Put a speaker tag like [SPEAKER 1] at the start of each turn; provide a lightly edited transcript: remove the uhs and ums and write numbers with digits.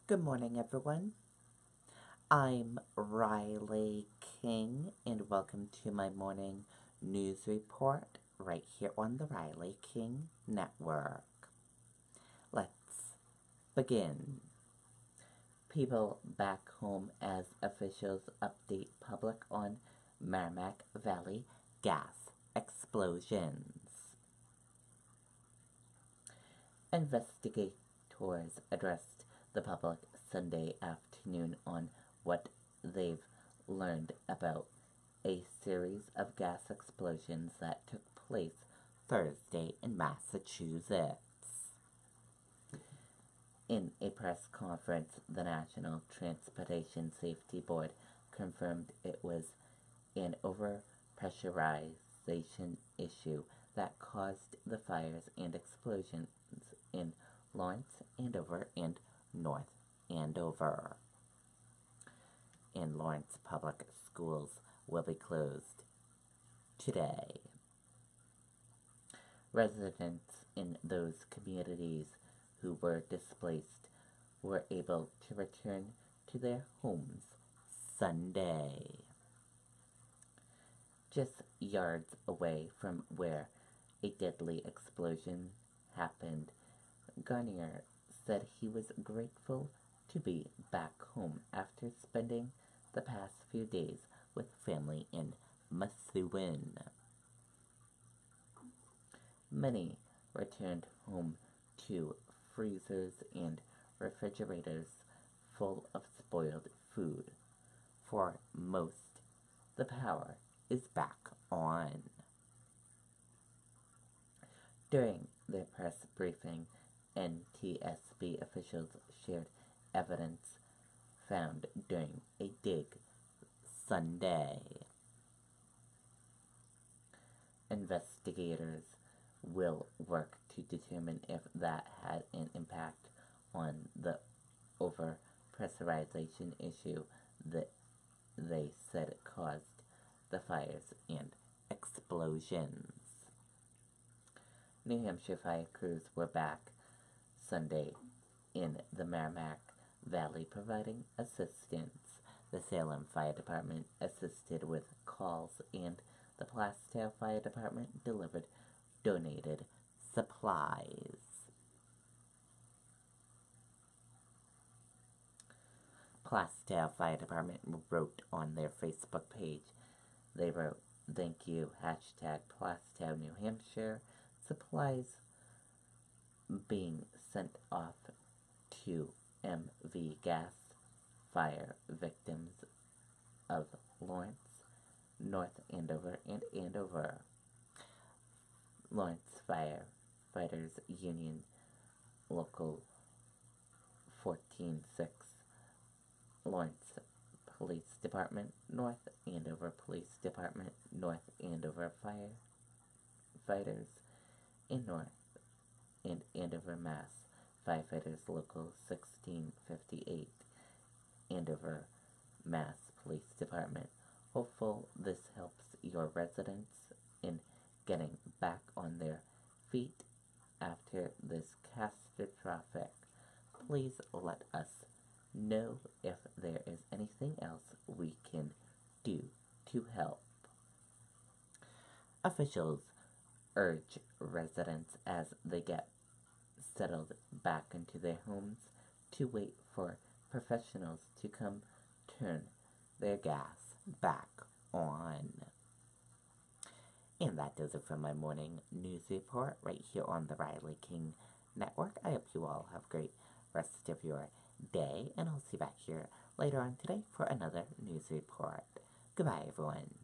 [SPEAKER 1] Good morning, everyone. I'm Riley King, and welcome to my morning news report right here on the Riley King Network. Let's begin. People back home as officials update public on Merrimack Valley gas explosions. Investigators addressed the public Sunday afternoon on what they've learned about a series of gas explosions that took place Thursday in Massachusetts. In a press conference, the National Transportation Safety Board confirmed it was an overpressurization issue that caused the fires and explosions in Lawrence, Andover, and North Andover. And Lawrence public schools will be closed today. Residents in those communities who were displaced were able to return to their homes Sunday. Just yards away from where a deadly explosion happened, Garnier said he was grateful to be back home after spending the past few days with family in Methuen. Many returned home to freezers and refrigerators full of spoiled food. For most, the power is back on. During their press briefing, NTSB officials shared evidence found during a dig Sunday. Investigators will work to determine if that had an impact on the overpressurization issue that they said caused the fires and explosions. New Hampshire fire crews were back Sunday in the Merrimack Valley providing assistance. The Salem Fire Department assisted with calls, and the Plastow Fire Department delivered donated supplies. Plastow Fire Department wrote on their Facebook page. They wrote, "Thank you, #Plastow New Hampshire. Supplies being sent off to MV Gas fire victims of Lawrence, North Andover, and Andover." Lawrence Firefighters Union Local 14-6, Lawrence Police Department, North Andover Police Department, North Andover Firefighters, and North and Andover, Mass. Firefighters Local 1658, Andover, Mass. Police Department. Hopeful this helps your residents in getting back on their feet after this catastrophe. Please let us know if there is anything else we can do to help. Officials urge residents as they get settled back into their homes to wait for professionals to come turn their gas back on. And that does it for my morning news report right here on the Riley King Network. I hope you all have a great rest of your day, and I'll see you back here later on today for another news report. Goodbye, everyone.